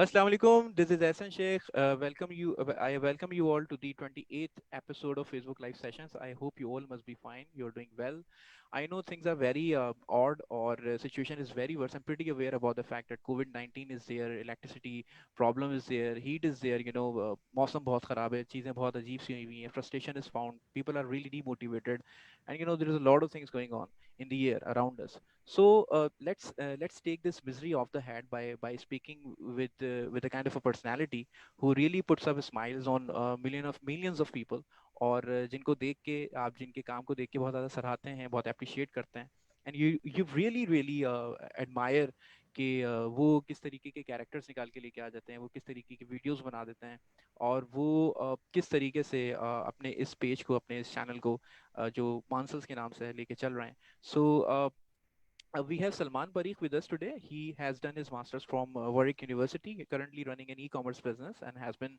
Assalamu alaikum. This is Ehsan Sheikh. I welcome you all to the 28th episode of Facebook Live Sessions. I hope you all must be fine. You're doing well. I know things are very odd or situation is very worse. I'm pretty aware about the fact that COVID-19 is there, electricity problem is there, heat is there. मौसम बहुत खराब है, चीजें बहुत अजीब सी हुई हैं, frustration is found. People are really demotivated, and there is a lot of things going on in the air around us. So let's take this misery off the head by speaking with a kind of a personality who really puts up smiles on millions of people और जिनको देख के आप जिनके काम को देख के बहुत ज़्यादा सराहते हैं, बहुत अप्रिशिएट करते हैं, एंड यू रियली एडमायर कि वो किस तरीके के कैरेक्टर्स निकाल के लेके आ जाते हैं, वो किस तरीके की वीडियोस बना देते हैं, और वो किस तरीके से अपने इस पेज को, अपने इस चैनल को जो मानसल्स के नाम से लेके चल रहे हैं. So we have Salman Parikh with us today. He has done his master's from Warwick University, currently running an e-commerce business, and has been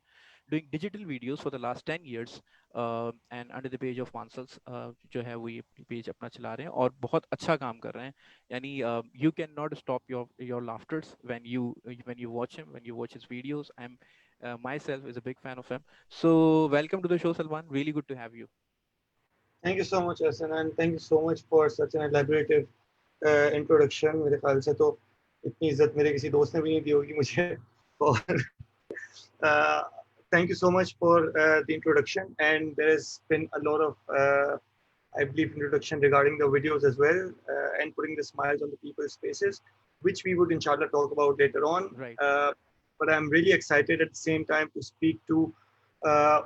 doing digital videos for the last 10 years. And under the page of Mansals, जो है वो ये page अपना चला रहे हैं और बहुत अच्छा काम कर रहे हैं. यानी you cannot stop your laughters when you watch him, when you watch his videos. I'm myself is a big fan of him. So welcome to the show, Salman. Really good to have you. Thank you so much, Hassan, and thank you so much for such an elaborative introduction. मेरे ख्याल से तो इतनी इज्जत मेरे किसी दोस्त ने भी नहीं दी होगी मुझे. और uh, thank you so much for the introduction. And there has been a lot of, I believe, introduction regarding the videos as well, and putting the smiles on the people's faces, which we would inshallah talk about later on. Right. But I'm really excited at the same time to speak to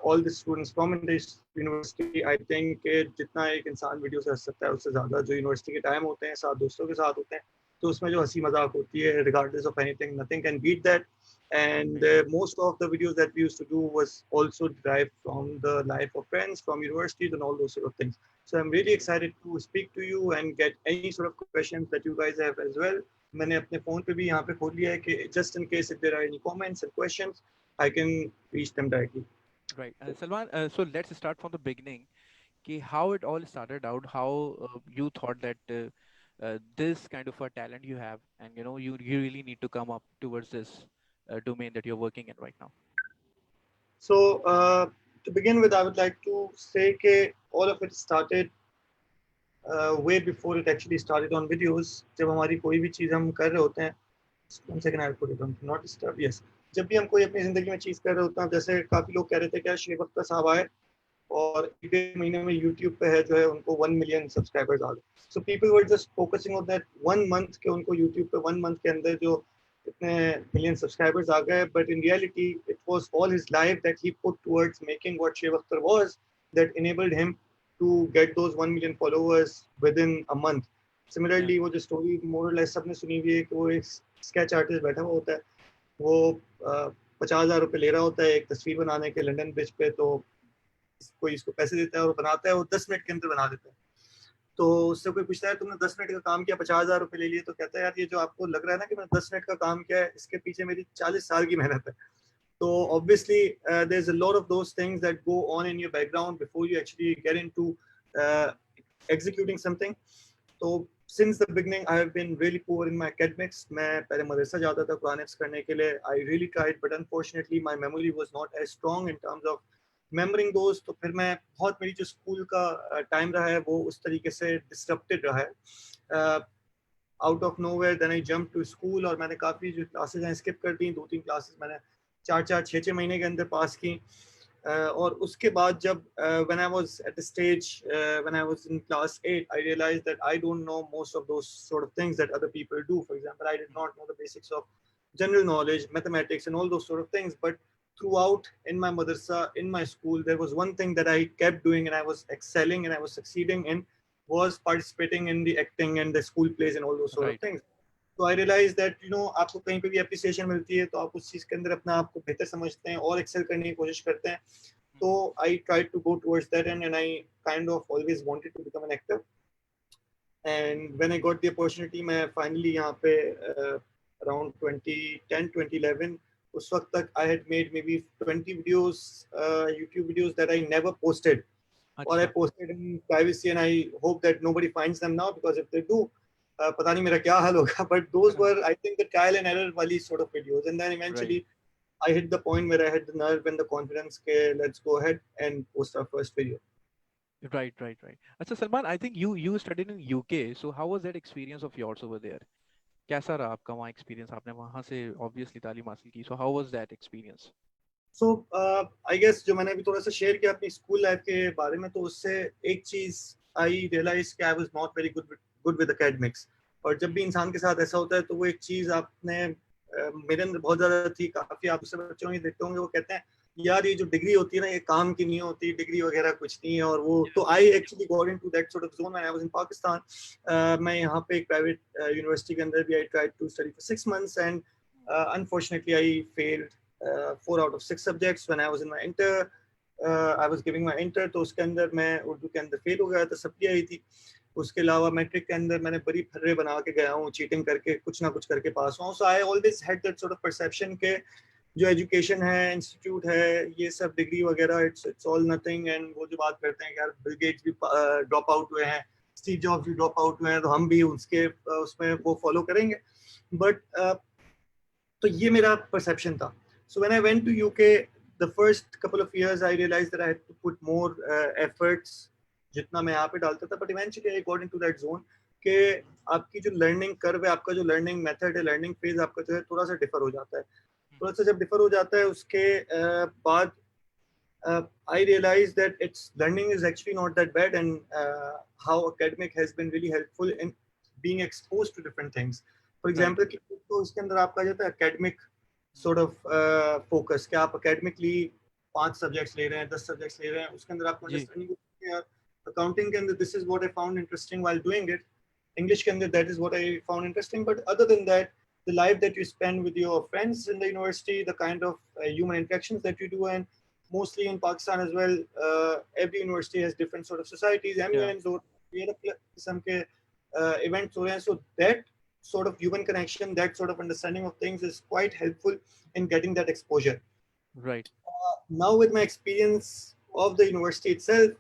all the students from this university. I think जितना एक इंसान video से हंस सकता है उससे ज़्यादा जो यूनिवर्सिटी के टाइम होते हैं साथ दोस्तों के साथ होते हैं तो उसमें जो हंसी मजाक होती है regardless of anything, nothing can beat that. And most of the videos that we used to do was also derived from the life of friends from universities and all those sort of things. So I'm really excited to speak to you and get any sort of questions that you guys have as well. मैंने अपने phone पे भी यहाँ पे खोल लिया है कि just in case if there are any comments and questions, I can reach them directly. Right. Salman, so let's start from the beginning. How it all started out, how you thought that this kind of a talent you have, and you really need to come up towards this domain that you're working in right now. So to begin with, I would like to say that all of it started way before it actually started on videos. जब हमारी कोई भी चीज़ हम कर रहे होते हैं, one second I'll put it on not disturb. Yes, जब भी हम कोई अपनी ज़िंदगी में चीज़ कर रहे होते हैं, जैसे काफ़ी लोग कह रहे थे कि शेख अख्तर साहब आए और एक डेढ़ महीने में यूट्यूब पे है जो है उनको 1 मिलियन सब्सक्राइबर्स आ गए. So people were just focusing on that 1 month के उनको यूट्यूब पे 1 मंथ के अंदर जो इतने मिलियन सब्सक्राइबर्स आ गए. But in reality it was all his life that he put towards making what Sheikh Akhtar was that enabled him to get those 1 million followers within a month. Similarly वो जो story मोरलेस सबने सुनी हुई है कि वो एक स्केच आर्टिस्ट बैठा हुआ होता है, वो 50,000 रुपये ले रहा होता है एक तस्वीर बनाने के लंदन ब्रिज पे, तो कोई इसको पैसे देता है और बनाता है, वो 10 मिनट के अंदर बना देता है. तो उससे कोई पूछता है तुमने 10 मिनट का काम किया, 50,000 रुपये ले लिए, तो कहता है यार ये जो आपको लग रहा है ना कि मैंने 10 मिनट का काम किया है, इसके पीछे मेरी 40 साल की मेहनत है. तो obviously there's a lot of those things that go on in your background before you actually get into uh, executing something. तो since the beginning I have been really poor in my academics. मैं पहले मदरसा जाता था कुरान हिफ्ज़ करने के लिए. I really tried but unfortunately my memory was not as strong in terms of मेमोरिंग दोस्त. तो फिर मैं बहुत मेरी जो स्कूल का टाइम रहा है वो उस तरीके से डिस्टर्प्टेड रहा है. Out of nowhere then I jump to school और मैंने काफ़ी जो क्लासेस हैं स्किप कर दी. 2-3 क्लासेस मैंने 4-4 6-6 महीने के अंदर पास की. और उसके बाद जब when I was at the stage when I was in class 8, I realized that I don't know most of those sort of things that other people do. For example, I did not know the basics of general knowledge, mathematics and all those sort of things. But throughout in my madrasa, in my school, there was one thing that I kept doing and I was excelling and I was succeeding in, was participating in the acting and the school plays and all those sort of Right. things. तो आई realise that आपको कहीं पे भी appreciation मिलती है तो आप उस चीज़ के अंदर अपना आपको बेहतर समझते हैं और एक्सेल करने की कोशिश करते हैं. तो I try to go towards that and I kind of always wanted to become an actor. And when I got the opportunity, मैं फाइनली यहाँ पे अराउंड 2010 2011 उस वक्त तक I had made maybe 20 videos, YouTube videos that I never posted, or I posted in privacy and I hope that nobody finds them now, because if they do, पता नहीं मेरा क्या हाल होगा, but those were I think the trial and error वाली sort of videos, and then Right. eventually I hit the point where I had the nerve and the confidence के let's go ahead and post our first video. Right, right, right. अच्छा Salman, I think you studied in UK, so how was that experience of yours over there? कैसा रहा आपका वहाँ experience? आपने वहाँ से obviously तालीम हासिल की, so how was that experience? So I guess जो मैंने अभी थोड़ा सा शेयर किया अपनी स्कूल लाइफ के बारे में, तो उससे एक चीज आई रियलाइज कि I was not very good with academics. और जब भी इंसान के साथ ऐसा होता है तो वो एक चीज आपने मेरे अंदर बहुत ज्यादा थी, काफी आप दूसरे बच्चों में देखते होंगे, वो कहते हैं यार ये जो डिग्री होती है ना ये काम की नहीं होती, डिग्री वगैरह कुछ नहीं है। और वो तो I actually got into that sort of zone when I was in Pakistan. मैं यहाँ पे एक प्राइवेट यूनिवर्सिटी के अंदर भी I tried to study for 6 months and unfortunately I failed 4 out of 6 subjects when I was in my inter. I was giving my inter, तो उसके अंदर मैं उर्दू के अंदर फेल हो गया था, सप्ली आई थी। उसके अलावा मैट्रिक के अंदर मैंने बड़ी फर्रे बना के गया हूँ, चीटिंग करके कुछ ना कुछ करके पास हुआ हूँ। So I always had that sort of perception के जो एजुकेशन है, इंस्टीट्यूट है, ये सब डिग्री वगैरह इट्स ऑल नथिंग। एंड वो जो बात करते हैं कि यार बिल गेट्स भी ड्रॉप आउट हुए हैं, स्टीव जॉब्स भी ड्रॉप आउट हुए हैं, तो हम भी उसके उसमें वो फॉलो करेंगे। बट तो ये मेरा परसेप्शन था। So when I went to UK, the first couple of years I realized that I had to put more efforts जितना मैं यहाँ पे डालता था, but eventually I got into that zone कि आपकी जो लर्निंग कर्व है, आपका जो लर्निंग मेथड है, लर्निंग फेज आपका जो है थोड़ा सा डिफर हो जाता है। थोड़ा सा जब डिफर हो जाता है उसके बाद I realized that its learning is actually not that bad, and how academic has been really helpful in being exposed to different things. For Right. example, तो इसके अंदर आपका जाता है academic sort of focus, कि आप academically 5 subjects ले रहे हैं, 10 subjects ले रहे हैं, उसके अंदर आपको जी. understanding होती है यार accounting के अंदर this is what I found interesting while doing it. English के अंदर that is what I found interesting. But other than that, the life that you spend with your friends in the university, the kind of human interactions that you do, and mostly in Pakistan as well, every university has different sort of societies, Yeah. MUNs or some events हो रहे हैं. So that sort of human connection, that sort of understanding of things is quite helpful in getting that exposure. Right. Now with my experience of the university itself,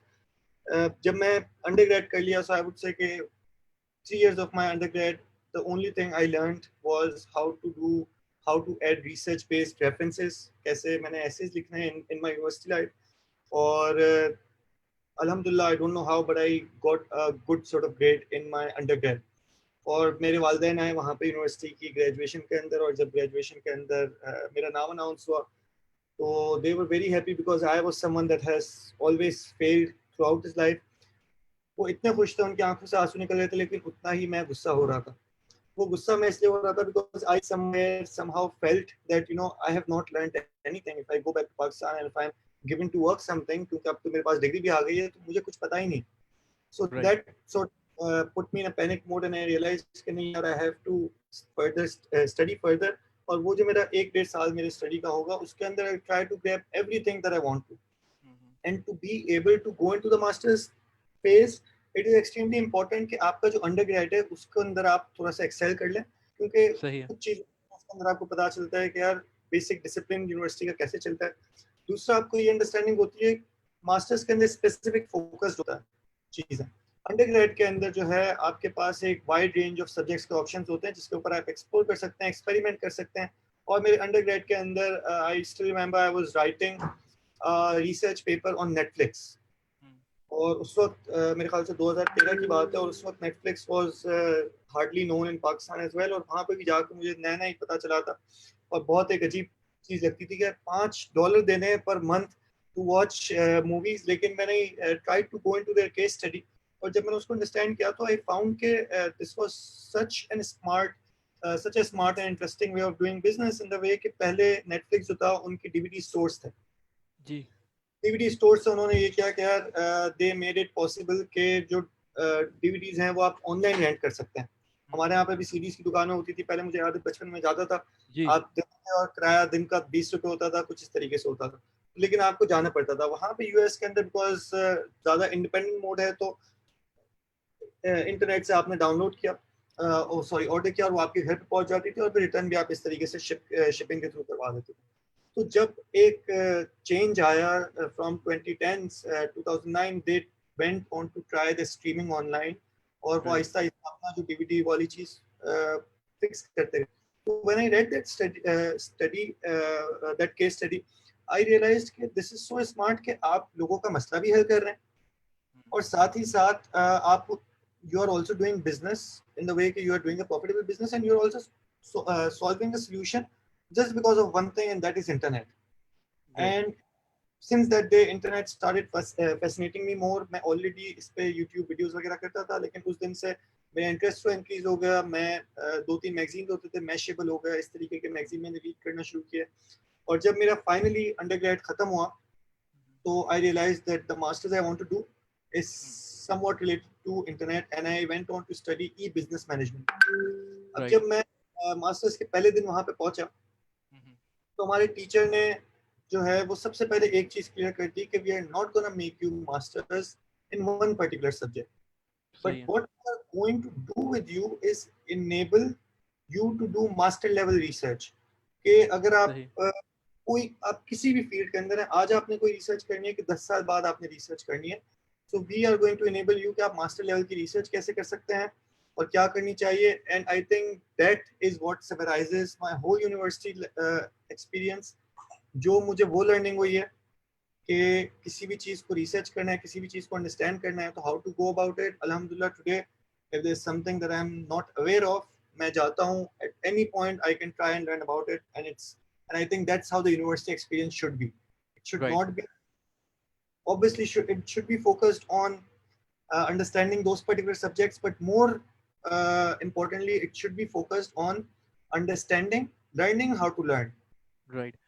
जब मैं undergrad कर लिया, so I would say कि 3 years of my undergrad, the only thing I learned was how to add research based references, कैसे मैंने essays लिखने हैं in my university life. और alhamdulillah, I don't know how, but I got a good sort of grade in my undergrad. और मेरे वालिदैन आए वहाँ पे यूनिवर्सिटी की ग्रेजुएशन के अंदर, और जब ग्रेजुएशन के अंदर मेरा नाम अनाउंस हुआ तो they were very happy because I was someone that has always failed throughout his life. वो इतने खुश थे, उनकी आंखों से आंसू निकल रहे थे, लेकिन उतना ही मैं गुस्सा हो रहा था। वो गुस्सा मैं इसलिए हो रहा था because I somewhere somehow felt that I have not learned anything. If I go back to Pakistan and if I'm given to work something, क्योंकि अब तो मेरे पास डिग्री भी आ गई है, तो मुझे कुछ पता ही नहीं। So Right. that sort put me in a panic mode, and I realized कि नहीं यार, I have to further study further. और वो जो मेरा 1-1.5 साल मेरे स्टडी का होगा, उसके अंदर I try to grab everything that I want to. And to be able to go into the master's phase, it is extremely important कि आपका जो अंडरग्रेड है उसके अंदर आप थोड़ा सा एक्सेल कर लें, क्योंकि सही है. कुछ चीज़ उसके अंदर आपको पता चलता है कि यार बेसिक डिसिप्लिन यूनिवर्सिटी का कैसे चलता है। दूसरा, आपको ये अंडरस्टैंडिंग होती है मास्टर्स के अंदर स्पेसिफिक फोकस होता है चीज़ें। अंडरग्रेड के अंदर जो है आपके पास एक वाइड रेंज ऑफ सब्जेक्ट्स के ऑप्शंस होते हैं जिसके ऊपर आप एक्सप्लोर कर सकते हैं, एक्सपेरिमेंट कर सकते हैं। और मेरे अंडरग्रेड के अंदर I still remember I was writing research paper on Netflix. और उस वक्त मेरे ख्याल से 2013 की बात है, और उस वक्त Netflix was hardly known in Pakistan as well. और वहाँ पे भी जाकर मुझे नया नया ही पता चला था, और बहुत एक अजीब चीज़ लगती थी कि $5 देने per month to watch movies. लेकिन मैंने try to go into their case study, और जब मैंने उसको अंडरस्टैंड किया तो आई फाउंड के this was such a smart and interesting way of doing business, in the way कि पहले नेटफ्लिक्स जो था उनकी डीवीडी स्टोर्स थे। जी. डीवीडी स्टोर से उन्होंने ये किया कि यार दे मेड इट पॉसिबल के जो डीवीडीज हैं वो आप ऑनलाइन रेंट कर सकते हैं। हमारे यहाँ पे भी सीडीज की दुकानें होती थी पहले, मुझे याद है बचपन में जाता था, जी. आप देखते और किराया दिन का 20 रुपये होता था, कुछ इस तरीके से होता था, लेकिन आपको जाना पड़ता था वहाँ पे। यूएस के अंदर बिकॉज ज़्यादा इंडिपेंडेंट मोड है, तो इंटरनेट से आपने डाउनलोड किया, ऑर्डर किया, और वो आपके घर पे पहुंच जाती थी, और फिर रिटर्न भी आप इस तरीके से शिपिंग के थ्रू करवा देते थे। तो जब एक चेंज आया from 2010 2009 they went on to try the streaming online, और वो Right. आहिस्ता आहिस्ता अपना जो डीवीडी वाली चीज फिक्स करते गए. तो when I read that study that case study, I realised कि दिस इज सो स्मार्ट कि आप लोगों का मसला भी हल कर रहे हैं और साथ ही साथ आप you are also doing business in the way that you are doing a profitable business, and you're also solving a solution just because of one thing, and that is internet. Right. And since that day internet started fascinating me more. मैं already इस पे YouTube videos वगैरह करता था, लेकिन उस दिन से मेरा इंटरेस्ट तो इंक्रीज हो गया. मैं दो तीन मैगजीन होते थे, मैशेबल हो गया, इस तरीके के मैगजीन मैंने रीड करना शुरू किया. और जब मेरा फाइनली अंडरग्रेड खत्म हुआ, तो I realized that the masters I want to do is somewhat related to internet, and I went on to study e-business management. अब Right. जब मैं मास्टर्स के पहले दिन वहां पे पहुंचा, तो हमारे टीचर ने जो है वो सबसे पहले एक चीज क्लियर कर दी कि we are not gonna make you masters in one particular subject, सही but है. what we are going to do with you is enable you to do master level research. कि अगर आप सही. कोई आप किसी भी फील्ड के अंदर है, आज आपने कोई रिसर्च करनी है कि 10 साल बाद आपने रिसर्च करनी है, so we are going to enable you कि आप मास्टर लेवल की रिसर्च कैसे कर सकते हैं और क्या करनी चाहिए. And I think that is what summarises my whole university experience. जो मुझे वो लर्निंग हुई है कि किसी भी चीज़ को रिसर्च करना है, किसी भी चीज़ को अंडरस्टैंड करना है, तो how to go about it. अल्हम्दुलिल्लाह today if there is something that I am not aware of, मैं जाता हूँ at any point I can try and learn about it. And I think that's how the university experience should be. It should Right. Not be, obviously it should be focused on understanding those particular subjects, but more importantly it should be focused on understanding, learning how to learn. Right.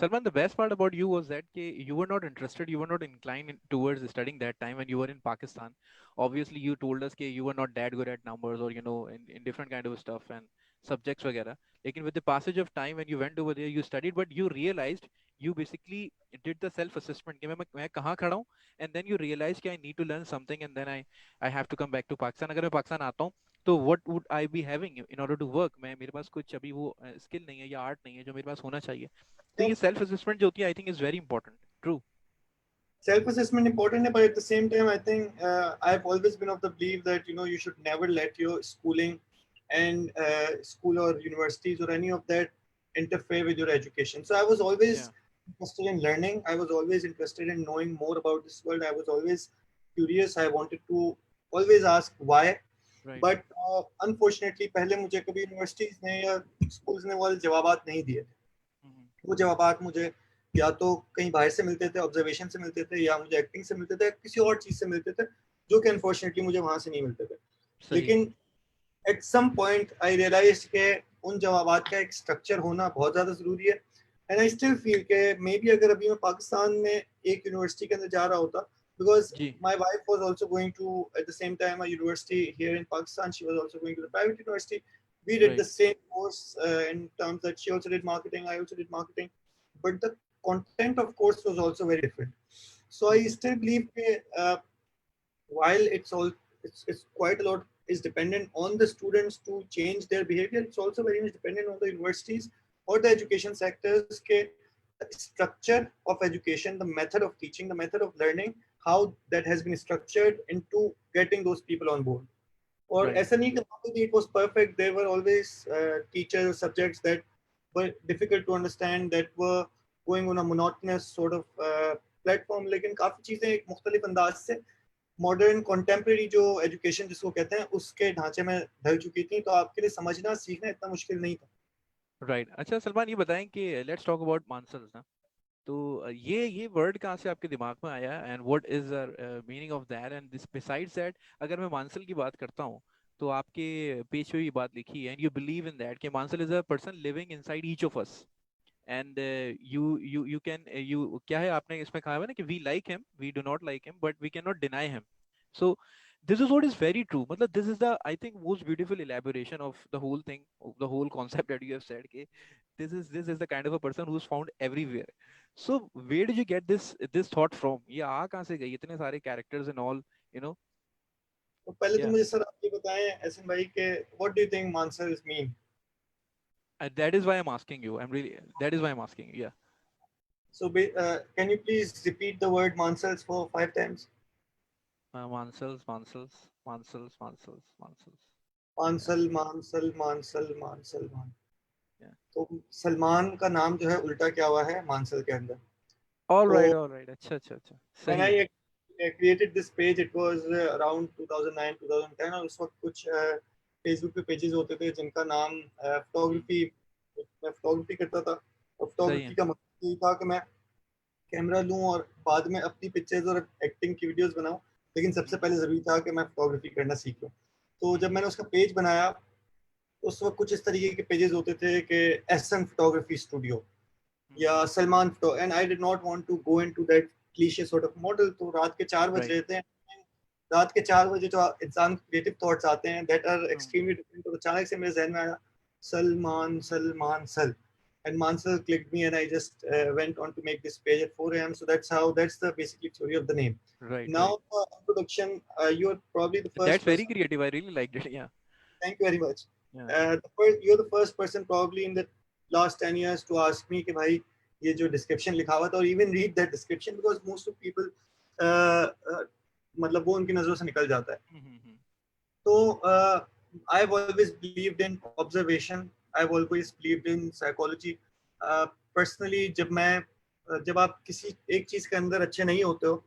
Salman, the best part about you was that you were not interested, you were not inclined towards studying that time when you were in Pakistan. Obviously, you told us that you were not that good at numbers or, in different kind of stuff and subjects, vagara. Like with the passage of time, when you went over there, you studied, but you realized you basically did the self-assessment. कि मैं कहाँ खड़ा हूँ, and then you realize that I need to learn something, and then I have to come back to Pakistan. अगर मैं पाकिस्तान आता हूँ, तो what would I be having in order to work? मेरे पास कुछ अभी वो skill नहीं है या art नहीं है जो मेरे पास होना चाहिए. तो ये सेल्फ असेसमेंट जो होती है I think is very important. True. Self-assessment important, but at the same time I think I've always been of the belief that you should never let your schooling and school or universities or any of that interfere with your education. So I was always या. interested in learning, I was always interested in knowing more about this world, I was always curious, I wanted to always ask why. Right. But unfortunately पहले मुझे कभी universities ने या schools ने वाले जवाबात नहीं दिए थे. वो जवाबात मुझे या तो कहीं बाहर से मिलते थे, ऑब्जर्वेशन से मिलते थे, या मुझे एक्टिंग से मिलते थे, किसी और चीज से मिलते थे, जो कि अनफॉर्चुनेटली मुझे वहां से नहीं मिलते थे. सही है. लेकिन at some point I realise के उन जवाबात का एक स्ट्रक्चर होना बहुत ज़्यादा ज़रूरी है. एंड आई स्टिल फील के मे बी अगर अभी मैं पाकिस्तान में एक यूनिवर्सिटी के अंदर जा रहा होता, because जी. my wife was also going to at the same time a university here in Pakistan, she was also going to the private university, we did the right. same course in terms that she also did marketing, I also did marketing, but the content of course was also very different. So I still believe that while it's quite a lot is dependent on the students to change their behavior, it's also very much dependent on the universities or the education sectors के the structure of education, the method of teaching, the method of learning, how that has been structured into getting those people on board. और right. ऐसा नहीं कि वहाँ पे भी it was perfect, there were always teachers subjects that were difficult to understand, that were going on a monotonous sort of platform, लेकिन काफ़ी चीज़ें एक मुख्तलिफ अंदाज से मॉडर्न कंटेम्प्रेरी जो एजुकेशन जिसको कहते हैं उसके ढांचे में ढल चुकी थी, तो आपके लिए समझना सीखना इतना मुश्किल नहीं था. राइट. अच्छा सलमान, ये बताएं कि लेट्स टॉक अबाउट मानसल्स ना. तो ये वर्ड कहाँ से आपके दिमाग में आया and what is the meaning of that and this besides that. अगर मैं मानसल की बात करता हूँ, तो आपके पेज पे भी बात लिखी है and you believe in that कि मानसल is a person living inside each of us. And you can you क्या है आपने इसमें कहा है ना कि we like him, we do not like him, but we can not deny him. So this is what is very true. Matlab, this is the, I think, most beautiful elaboration of the whole thing, of the whole concept that you have said. Ke this is the kind of a person who's found everywhere. So where did you get this thought from? ये आ कहाँ से गई इतने सारे characters and all, you know? तो पहले तो Yeah, मुझे सर आप ये बताएं एहसन भाई के व्हाट डू यू थिंक मानसर्स mean. that is why I'm asking you. That is why I'm asking you. Yeah. So can you please repeat the word mansals for 5 times. Mansels, Mansels, Mansels, Mansels, Mansels. Yeah, मानसल मानसल मानसल मानसल मान। yeah. तो सलमान का नाम जो है उल्टा क्या हुआ है मानसल के अंदर। All तो right, all right. अच्छा, अच्छा, अच्छा. when सही है. I created this page, it was around 2009 2010, और उस वक्त कुछ फेसबुक पे पेजेस होते थे जिनका नाम हम्म, फोटोग्राफी, मैं फोटोग्राफी करता था, और सही फोटोग्राफी है. का मतलब ये था कि मैं कैमरा लूं और बाद में अपनी पिक्चर्स और एक्टिंग की वीडियोस बनाऊं, लेकिन सबसे हम्म, पहले ज़रूरी था कि मैं फोटोग्राफी करना सीख लूं। तो जब हम्म, मैंने उसका पेज बनाया तो उस वक्त कुछ इस तरीके के पेजेस होते थे कि एसएम फोटोग्राफी स्टूडियो हम्म. या Salman photo, and I did not want to go into that cliche sort of model. तो रात के 4 बज Right. रहे थे, रात के 4 बजे जो इंसान क्रिएटिव थॉट्स आते हैं that are hmm, extremely different, तो अचानक से मेरे जहन में आया सलमान सलमान सल, and Mansell clicked me, and I just went on to make this page at 4 a.m. So that's the basically theory of the name. right, Now, right. introduction, you're probably the That's first very person. creative. I really liked it. Yeah, Thank you very much. yeah. You're the first person probably in the last 10 years to ask me कि भाई ये जो description लिखा हुआ था, और even read that description, because most of people मतलब वो उनकी नजरों से निकल जाता है। Mm-hmm. तो I've always believed in observation. I've always believed in psychology. Personally, जब आप किसी एक चीज के अंदर अच्छे नहीं होते हो,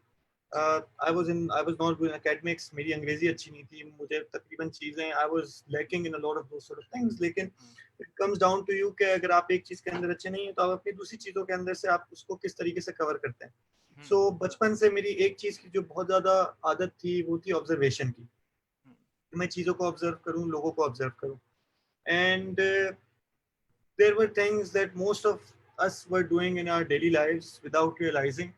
I was not good in academics. मेरी अंग्रेजी अच्छी नहीं थी, मुझे तकरीबन चीजें I was lacking in a lot of those sort of things. लेकिन it comes down to you कि अगर आप एक चीज के अंदर अच्छे नहीं हैं तो आप अपनी दूसरी चीजों के अंदर से आप उसको किस तरीके से कवर करते हैं। Mm-hmm. So बचपन से मेरी एक चीज की जो बहुत ज्यादा आदत थी वो थी ऑब्जर्वेशन की, कि मैं चीज़ों को ऑब्जर्व करूं, लोगों को ऑब्जर्व करूं। And there were things that most of us were doing in our daily lives without realizing,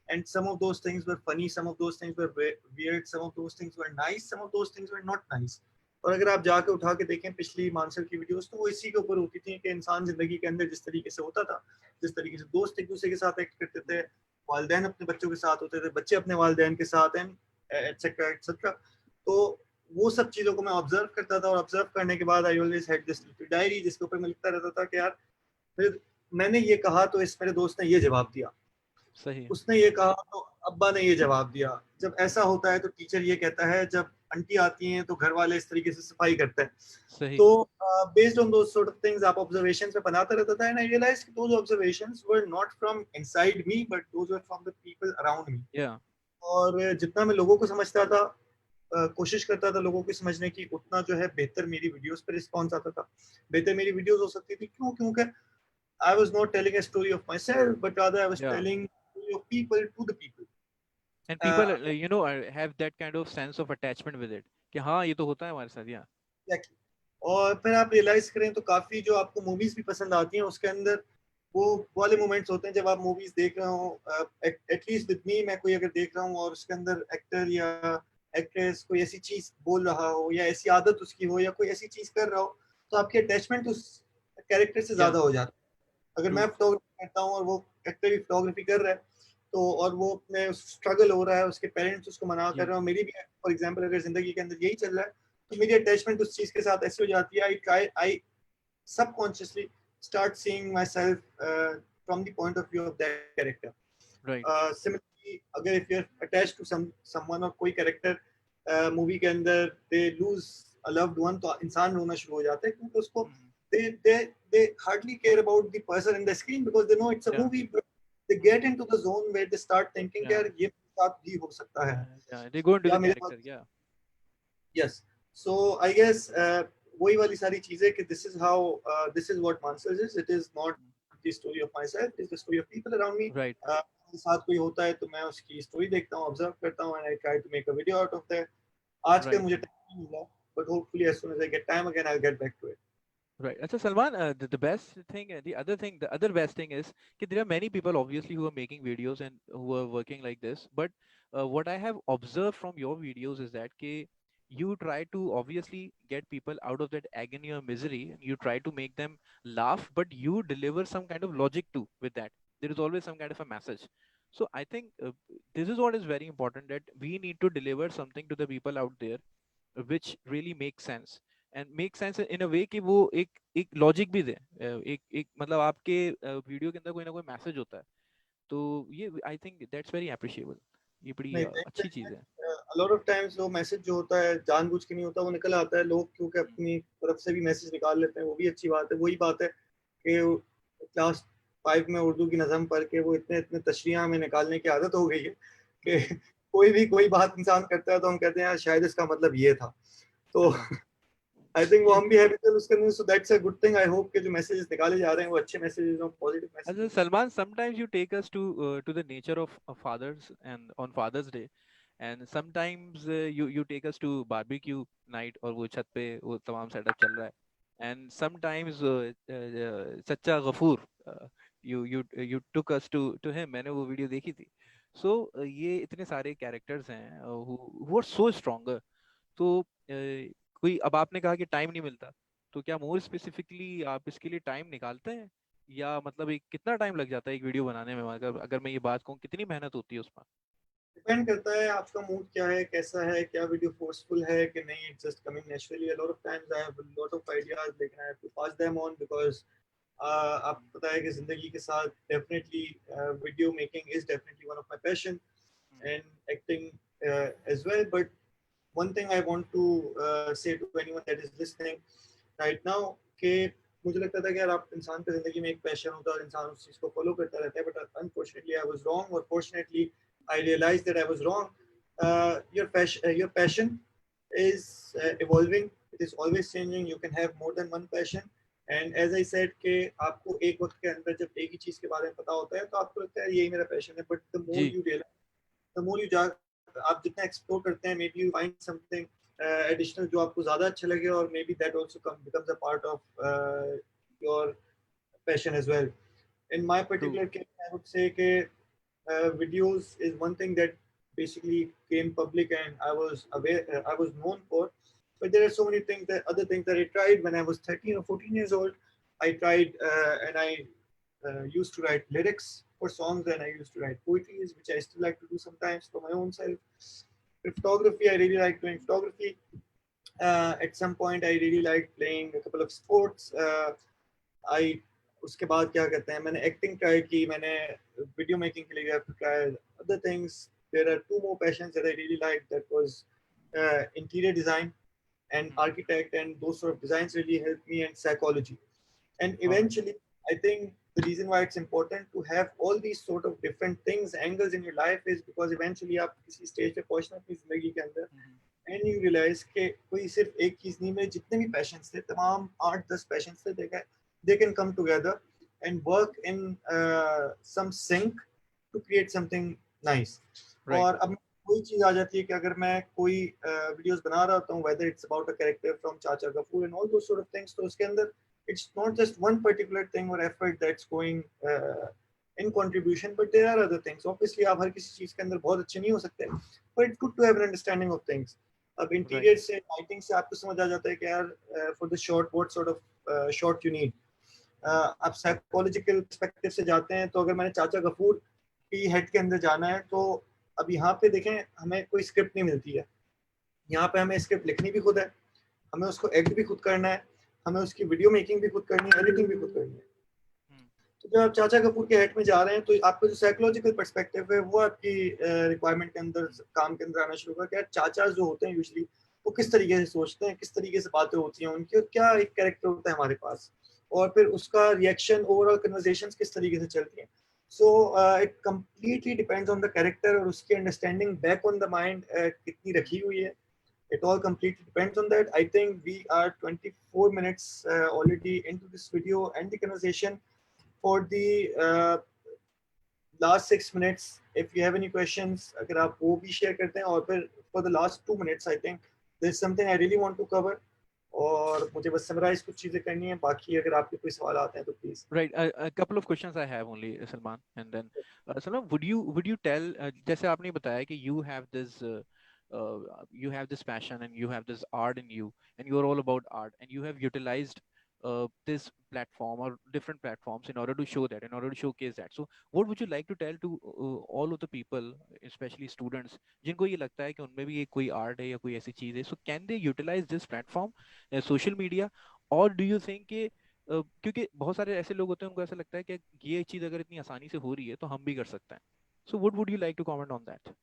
and some of those things were funny, some of those things were weird, some of those things were nice, some of those things were not nice। और अगर आप जाके उठा के देखें पिछली मानसर की videos, तो वो इसी के ऊपर होती थी कि इंसान जिंदगी के अंदर जिस तरीके से होता था, जिस तरीके से दोस्त एक दूसरे के साथ एक्ट करते थे, वालदेन अपने बच्चों के साथ होते थे, बच्चे अपने वालदेन के साथ, एंड एटसेट्रा एटसेट्रा। तो वो सब चीज़ों को मैं ऑब्जर्व करता था, और ऑब्जर्व करने के बाद आई ऑलवेज हैड दिस डायरी जिसके ऊपर मैं लिखता रहता था कि यार फिर मैंने ये कहा तो इस मेरे दोस्त ने ये जवाब दिया, सही है. उसने ये कहा तो अब्बा ने ये जवाब दिया। जब ऐसा होता है तो टीचर ये कहता है, जब आंटी आती हैं तो घर वाले इस तरीके से सफाई करते हैं। सही. तो based on those sort of things आप ऑब्जर्वेशन पे बनाता रहता था, एंड आई रियलाइज कि those observations were not from inside me but those were from the people around me. Yeah. और जितना मैं लोगों को समझता था, कोशिश करता था लोगों को समझने की, उतना जो है बेहतर मेरी वीडियोस पे रिस्पॉन्स आता था, बेहतर मेरी वीडियोस हो सकती थी। क्यों? क्योंकि I was not telling a story of myself, but rather I was Yeah. telling story of people to the people. And Uh, people, have that kind of sense of attachment with it. कि हाँ ये तो होता है हमारे साथ. Yeah. exactly. और फिर आप रियलाइज करें तो काफी जो आपको मूवीज भी पसंद आती हैं उसके अंदर वो वाले मोमेंट्स होते हैं जब आप मूवीज देख रहे हो, एटलीस्ट विद मी, मैं कोई अगर देख रहा हूँ और उसके अंदर एक्टर या एक्ट्रेस कोई ऐसी चीज बोल रहा हो या ऐसी आदत उसकी हो या कोई ऐसी चीज कर रहा हो, तो आपकी अटैचमेंट उस कैरेक्टर से Yeah. ज्यादा हो जाता है। अगर मैं True. फोटोग्राफी करता हूँ और वो एक्टर भी फोटोग्राफी कर रहा है, तो और वो अपने स्ट्रगल हो रहा है, उसके पेरेंट्स उसको मना कर Yeah. रहे हो, मेरी भी फॉर एग्जांपल अगर जिंदगी के अंदर यही चल रहा है, तो मेरी अटैचमेंट उस चीज के साथ ऐसी हो जाती है, आई subconsciously start seeing myself from the point of view of that character. Right. Similarly, अगर if you're attached to someone और कोई character मूवी के अंदर they lose a loved one, तो इंसान रोना शुरू हो जाता है, क्योंकि उसको Mm-hmm. they they they hardly care about the person in the screen because they know it's a Yeah. movie, but they get into the zone where they start thinking कि Yeah. यार ये मेरे साथ भी हो सकता है, Yeah. Yeah. They go into या the मेरे साथ। character. Yeah. Yes. So I guess वही वाली सारी चीजें कि this is what Mansers is. It is not the story of myself. It is the story of people around me. Right. मेरे साथ कोई होता है तो मैं उसकी स्टोरी देखता हूँ, ऑब्जर्व करता हूँ, and I try to make a video out of that. आजकल Right. मुझे टाइम नहीं मिला, but hopefully as soon as I get time again I'll get back to it. Right. So Salman, the best thing, the other best thing is that there are many people obviously who are making videos and who are working like this. But what I have observed from your videos is that you try to obviously get people out of that agony or misery, and you try to make them laugh, but you deliver some kind of logic too with that. There is always some kind of a message. So I think this is what is very important, that we need to deliver something to the people out there which really makes sense, and make sense in a way कि वो एक logic भी दे, एक एक मतलब आपके video के अंदर कोई ना कोई मैसेज होता है, तो ये आई थिंक दैट्स वेरी अप्रिशिएबल. ये बड़ी नहीं, अच्छी चीज है। लॉट ऑफ टाइम्स वो मैसेज जो होता है जानबूझ के नहीं होता, वो निकल आता है, लोग क्योंकि अपनी तरफ से भी मैसेज निकाल लेते हैं, वो भी अच्छी बात है। वही बात है कि क्लास 5 में उर्दू की नज़म पढ़ के वो इतने इतने तशरीह में निकालने की आदत हो गई है कि कोई भी कोई बात इंसान करता है तो हम कहते हैं यार शायद इसका मतलब ये था। तो हाँ। आई थिंक वो ये हम भी हैबिचुअल उसके अंदर, so that's a good thing. I hope के जो मैसेजेस निकाले जा रहे हैं वो अच्छे मैसेजेस हो, पॉजिटिव अच्छा मैसेजेस हो। Salman, sometimes you take us to the nature of fathers and on Father's Day, and sometimes you take us to barbecue night और वो छत पे वो तमाम सेटअप चल रहा है, and sometimes सच्चा Ghafoor, you took us to him, मैंने वो वीडियो देखी थी। so ये इतने सारे कैरेक्टर्स हैं who are so stronger। तो कोई, अब आपने कहा कि टाइम नहीं मिलता, तो क्या मोर स्पेसिफिकली आप इसके लिए टाइम निकालते हैं, या मतलब एक कितना टाइम लग जाता है एक वीडियो बनाने में, अगर अगर मैं ये बात कहूँ कितनी मेहनत होती है उसमें? डिपेंड करता है आपका मूड क्या है, कैसा है, क्या वीडियो फोर्सफुल है कि नहीं, it's just coming naturally. A lot of times I have a lot of ideas लेकिन I have to pass them on because आपको पता है कि जिंदगी के साथ definitely video making is definitely one of my passion and acting as well. But one thing I want to say to anyone that is listening right now कि मुझे लगता था कि यार आप इंसान की जिंदगी में एक पैशन होता है और इंसान उस चीज को फॉलो करता रहता है, but unfortunately I was wrong, और fortunately I realized that I was wrong. Your passion is evolving. It is always changing. You can have more than one passion. And as I said कि आपको एक वक्त के अंदर जब एक ही चीज के बारे में पता होता है तो आपको लगता है यही मेरा पैशन है, बट द मोर जी। You realise, the more you आप जितना एक्सप्लोर करते हैं, maybe you find something additional जो आपको ज्यादा अच्छा लगे, और maybe that also becomes a part of your passion as well. In my true. particular case, I would say that videos is one thing that basically came public and I was aware, I was known for. But there are so many things that other things that I tried when I was 13 or 14 years old. I tried and I used to write lyrics for songs, and I used to write poetries, which I still like to do sometimes for my own self. With photography, I really like doing photography. At some point, I really liked playing a couple of sports. आई उसके बाद क्या कहते हैं, मैंने acting try की, मैंने video making के लिए try other things. There are two more passions that I really like, that was interior design and architect, and those sort of designs really helped me, and psychology. And alright. eventually I think the reason why it's important to have all these sort of different things, angles in your life, is because eventually आप किसी stage पे पहुंचना अपनी जिंदगी के अंदर, and you realise कि कोई सिर्फ एक चीज नहीं, मेरे जितने भी पैशंस थे, तमाम 8-10 पैशंस थे, देखा they can come together and work in some sync to create something nice. Right. और अब कोई चीज आ जाती है कि अगर मैं कोई वीडियोस बना रहा होता हूँ, whether it's about a character from Chacha Kapoor and all those sort of things, तो उसके अंदर it's not just one particular thing or effort that's going in contribution, but there are other things. Obviously आप हर किसी चीज के अंदर बहुत अच्छे नहीं हो सकते, but it's good to have an understanding of things. अब राइट। इंटीरियर से, लाइटिंग से आपको समझ आ जाता है कि यार for the shot what sort of shot you need. आप साइकोलॉजिकल पर्सपेक्टिव से जाते हैं, तो अगर मैंने चाचा गफूर की हेड के अंदर जाना है, तो अब यहाँ पे देखें हमें कोई स्क्रिप्ट नहीं मिलती है, यहाँ पे हमें स्क्रिप्ट लिखनी भी खुद है, हमें उसको एडिट भी खुद करना है, हमें उसकी वीडियो मेकिंग भी खुद करनी है, एडिटिंग भी खुद करनी है। तो जब आप चाचा कपूर के हेड में जा रहे हैं, तो आपका जो साइकोलॉजिकल पर्सपेक्टिव है वो आपकी रिक्वायरमेंट के अंदर, काम के अंदर आना शुरू होगा। क्या चाचा जो होते हैं यूजली वो किस तरीके से सोचते हैं, किस तरीके से बातें होती हैं उनकी, और क्या एक कैरेक्टर होता है हमारे पास, और फिर उसका रिएक्शन, ओवरऑल कन्वर्सेशन किस तरीके से चलती हैं। So it completely depends on the character, और उसकी understanding back on the mind कितनी रखी हुई है। It all completely depends on that. I think we are 24 minutes already into this video and the conversation. For the last 6 minutes, if you have any questions, अगर आप वो भी share करते हैं, और फिर for the last 2 minutes, I think there's something I really want to cover, और मुझे बस summarize कुछ चीजें करनी है, बाकी अगर आपके कोई सवाल आते हैं तो please. Right. A couple of questions I have only, Salman, and then Salman, would you tell, जैसे आपने बताया कि you have this passion and you have this art in you, and you're all about art, and you have utilized this platform or different platforms in order to show that, in order to showcase that. So what would you like to tell to all of the people, especially students, जिनको ये लगता है कि उनमें भी एक कोई art है या कोई ऐसी चीज है, so can they utilize this platform, social media, or do you think कि क्योंकि बहुत सारे ऐसे लोग होते हैं, उनको ऐसा लगता है कि ये चीज अगर इतनी आसानी से हो रही है तो हम भी कर सकते हैं। So what would you like to comment on that?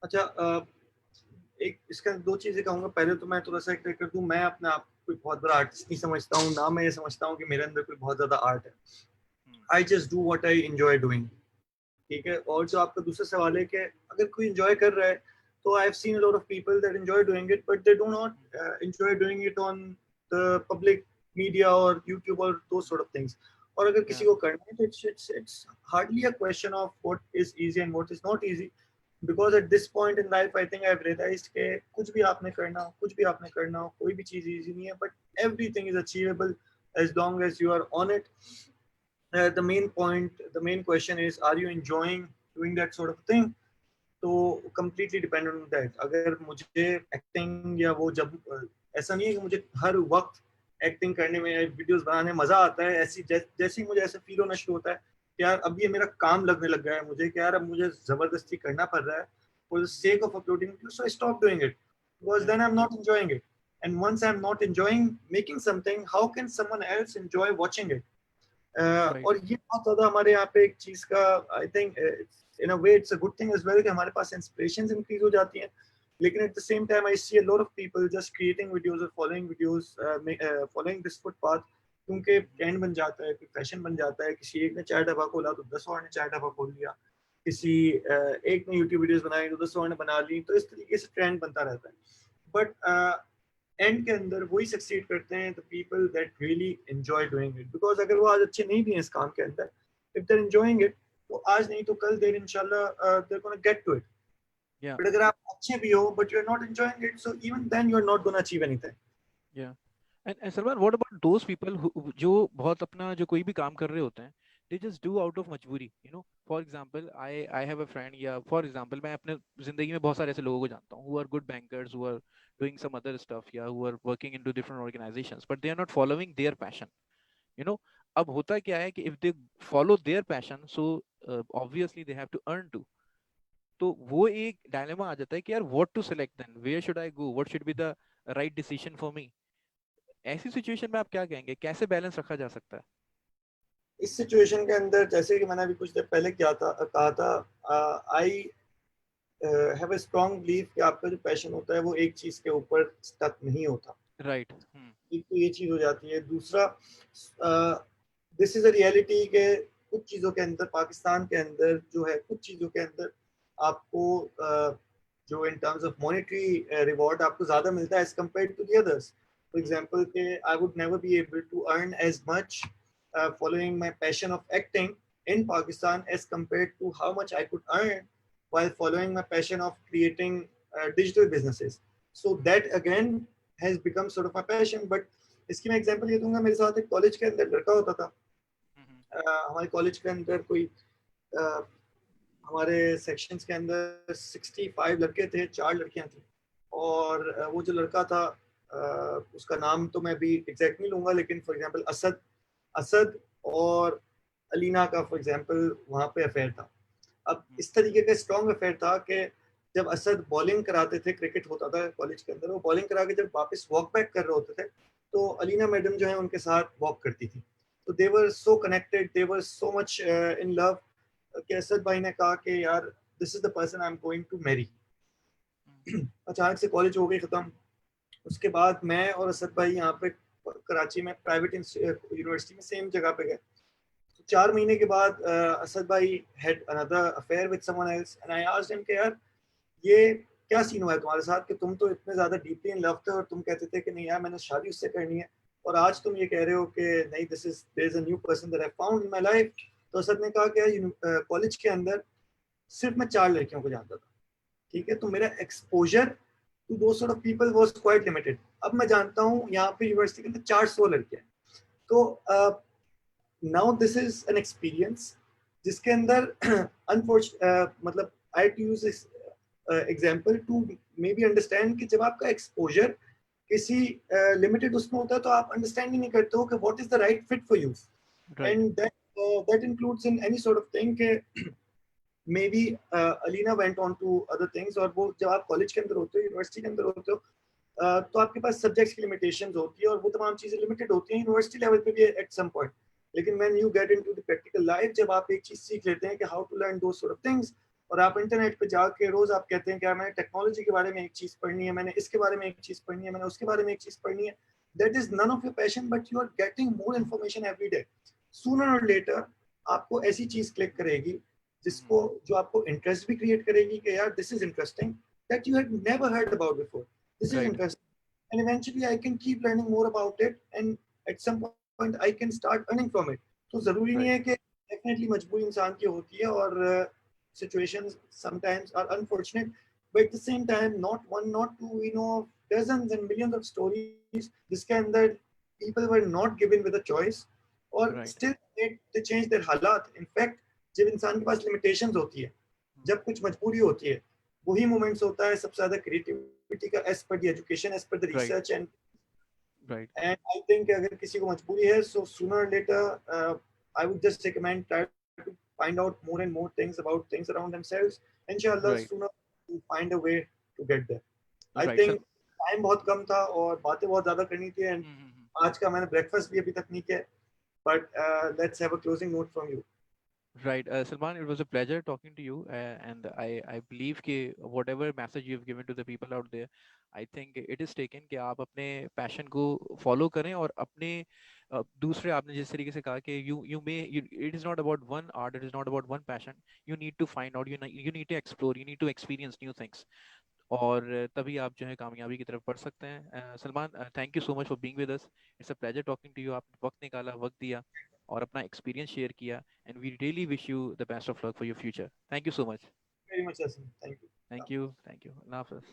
अच्छा, एक इसका दो चीजें कहूंगा। पहले तो मैं थोड़ा सा एक कर दूं, मैं अपने आप को कोई बहुत बड़ा आर्टिस्ट नहीं समझता हूँ, ना मैं ये समझता हूँ कि मेरे अंदर कोई बहुत ज्यादा आर्ट है। Hmm, I just do what I enjoy doing. ठीक है। और जो आपका दूसरा सवाल है कि अगर कोई एंजॉय कर रहा है, तो I have seen a lot of people that enjoy doing it, but they do not hmm, enjoy doing it on the public media और यूट्यूब और दो सॉर्ट ऑफ थिंग्स। और अगर किसी yeah, को करना है तो it's hardly a question of what is easy and what is not easy. Because at this point in life I think I have realised के कुछ भी आपने करना हो, कुछ भी आपने करना हो, कोई भी चीज इजी नहीं है, but everything is achievable as long as you are on it. The main question is, are you enjoying doing that sort of thing? तो completely dependent on that. अगर मुझे एक्टिंग या वो जब ऐसा नहीं है कि मुझे हर वक्त एक्टिंग करने में, वीडियोस बनाने में मजा आता है, ऐसी जैसे ही मुझे ऐसा फील होना शुरू होता है कि यार अब ये मेरा काम लगने लग गया है मुझे, कि यार अब मुझे जबरदस्ती करना पड़ रहा है for the sake of uploading videos, so I stop doing it because yeah, then I'm not enjoying it. And once I'm not enjoying making something, how can someone else enjoy watching it? right, और ये बहुत ज्यादा हमारे यहाँ पे एक चीज का, I think in a way it's a good thing as well, कि हमारे पास इंस्पिरेशंस इंक्रीज हो जाती हैं। लेकिन at the same time I see a lot of people just creating videos और following videos, following this footpath, क्योंकि trend बन जाता है, कोई फैशन बन जाता है। किसी एक ने चाय ढाबा खोला तो 10 और ने चाय ढाबा खोल लिया, किसी एक ने यूट्यूब वीडियोस बनाई तो 10 और ने बना ली, तो इस तरीके से ट्रेंड बनता रहता है। बट एंड के अंदर वही सक्सीड करते हैं the people that really enjoy doing it. Because अगर वो आज अच्छे नहीं भी हैं इस काम के अंदर, इफ देर एंजॉयिंग इट, तो आज नहीं तो कल देर इंशाल्लाह they're gonna get to it. yeah, but अगर आप अच्छे भी हो but you are not enjoying it, so even then you are not gonna achieve anything. yeah. And Salman, what about those people who जो बहुत अपना जो कोई भी काम कर रहे होते हैं, they just do out of मजबूरी, you know. For example, I have a friend, या for example मैं अपने जिंदगी में बहुत सारे ऐसे लोगों को जानता हूँ who are good bankers, who are doing some other stuff, या who are working into different organizations, but they are not following their passion, you know. अब होता क्या है कि if they follow their passion, so obviously they have to earn too. तो वो एक dilemma आ जाता है कि यार what to select then, where should I go, what should be the right decision for me. ऐसी सिचुएशन में आप क्या कहेंगे, कैसे बैलेंस रखा जा सकता है? इस सिचुएशन के अंदर, जैसे कि मैंने अभी कुछ देर पहले किया था, कहा था, आई हैव अ स्ट्रांग बिलीव कि आपका जो पैशन होता है वो एक चीज के ऊपर स्टक नहीं होता। राइट। एक तो ये चीज हो जाती है। दूसरा, दिस इज अ रियलिटी के कुछ चीजों के अंदर, पाकिस्तान के अंदर जो है, कुछ चीजों के अंदर आपको जो in terms of monetary reward आपको ज्यादा मिलता है as compared to the others. For example के I would never be able to earn as much following my passion of acting in Pakistan as compared to how much I could earn while following my passion of creating digital businesses. So that again has become sort of my passion. But इसकी मैं example ये दूंगा, मेरे साथ एक college के अंदर लड़का होता था। हमारे कॉलेज के अंदर कोई uh, हमारे सेक्शंस के अंदर 65 लड़के थे, 4 लड़कियां थी। और वो जो लड़का था, उसका नाम तो मैं भी एग्जैक्ट नहीं लूंगा, लेकिन फॉर एग्जांपल असद असद और अलीना का फॉर एग्जांपल वहाँ पे अफेयर था। अब इस तरीके का स्ट्रॉन्ग अफेयर था कि जब असद बॉलिंग कराते थे, क्रिकेट होता था कॉलेज के अंदर, वो बॉलिंग करा के जब वापस वॉक बैक कर रहे होते थे, तो अलीना मैडम जो है उनके साथ वॉक करती थी। तो they were so connected, they were so much in love, कि असद भाई ने कहा कि यार this is the person I am going to marry. अचानक से कॉलेज हो गई खत्म। उसके बाद मैं और असद भाई यहाँ पे कराची में प्राइवेट यूनिवर्सिटी में सेम जगह पे गए। 4 महीने के बाद असद भाई had another affair with someone else, and I asked him कि यार ये क्या सीन हुआ है तुम्हारे साथ, कि तुम तो इतने ज्यादा डीपली इन लव थे और तुम कहते थे कि नहीं यार मैंने शादी उससे करनी है, और आज तुम ये कह रहे हो कि नहीं, this is there is a new person that I found in my life. तो असद ने कहा कि यार कॉलेज के अंदर सिर्फ मैं 4 लड़कियों को जानता था। ठीक है, तो मेरा एक्सपोजर टू दो sort of people was quite limited. अब मैं जानता हूँ यहाँ पे यूनिवर्सिटी के अंदर 400 लड़कियां। तो now this is an experience जिसके अंदर मतलब I to use example to maybe understand कि जब आपका एक्सपोजर किसी लिमिटेड उसमें होता है, तो आप अंडरस्टैंड ही नहीं करते हो कि what is the right fit for you. Right. And that includes in any sort of thing के maybe Alina went on to other things. और वो जब आप कॉलेज के अंदर होते हो, यूनिवर्सिटी के अंदर होते हो, तो आपके पास सब्जेक्ट्स की लिमिटेशंस होती है और वो तमाम चीजें लिमिटेड होती हैं यूनिवर्सिटी लेवल पे भी एट सम पॉइंट। लेकिन when you get into the practical life, जब आप एक चीज सीख लेते हैं कि how to learn those sort of things, और आप इंटरनेट पे जाके रोज आप कहते हैं कि यार मैंने टेक्नोलॉजी के बारे में एक चीज पढ़नी है, मैंने इसके बारे में एक चीज पढ़नी है, मैंने उसके बारे में एक चीज पढ़नी है, that is none of your passion, but you are getting more information every day. Sooner और लेटर आपको ऐसी चीज क्लिक करेगी जिसको जो आपको इंटरेस्ट भी क्रिएट करेगी कि यार this is interesting, that you had never heard about before, this is right interesting, and eventually I can keep learning more about it, and at some point I can start earning from it. तो जरूरी नहीं right है कि definitely मजबूरी इंसान की होती है, और situations sometimes are unfortunate, but at the same time not one not two, we know of dozens and millions of stories जिसके अंदर people were not given with a choice और right still they change their हालात। in fact जब इंसान के पास limitations होती है, जब कुछ मजबूरी होती है, वही मोमेंट्स होता है सबसे ज्यादा क्रिएटिविटी का, as per the education, as per the right research. Right and I think अगर किसी को मजबूरी है, so sooner later I would just recommend try to find out more and more things about things around themselves, इंशाल्लाह right sooner will find a way to get there. I right sir think time बहुत कम था और बातें बहुत ज्यादा करनी थी, एंड आज का मैंने ब्रेकफास्ट भी अभी तक नहीं किया, but let's have a closing note from you. Right, Salman, it was a pleasure talking to you, and I believe कि whatever message you've given to the people out there, I think it is taken कि आप अपने passion को follow करें और अपने दूसरे आपने जिस तरीके से कहा कि you may it is not about one art, it is not about one passion, you need to find out, you need to explore, you need to experience new things, और तभी आप जो है कामयाबी की तरफ बढ़ सकते हैं। Salman, thank you so much for being with us, it's a pleasure talking to you, आपने वक्त निकाला, वक्त दिया और अपना एक्सपीरियंस शेयर किया, and we really wish you the best of luck for your future. Thank you so much. Very much, thank you. Thank you, thank you, अल्लाह हाफ़िज़।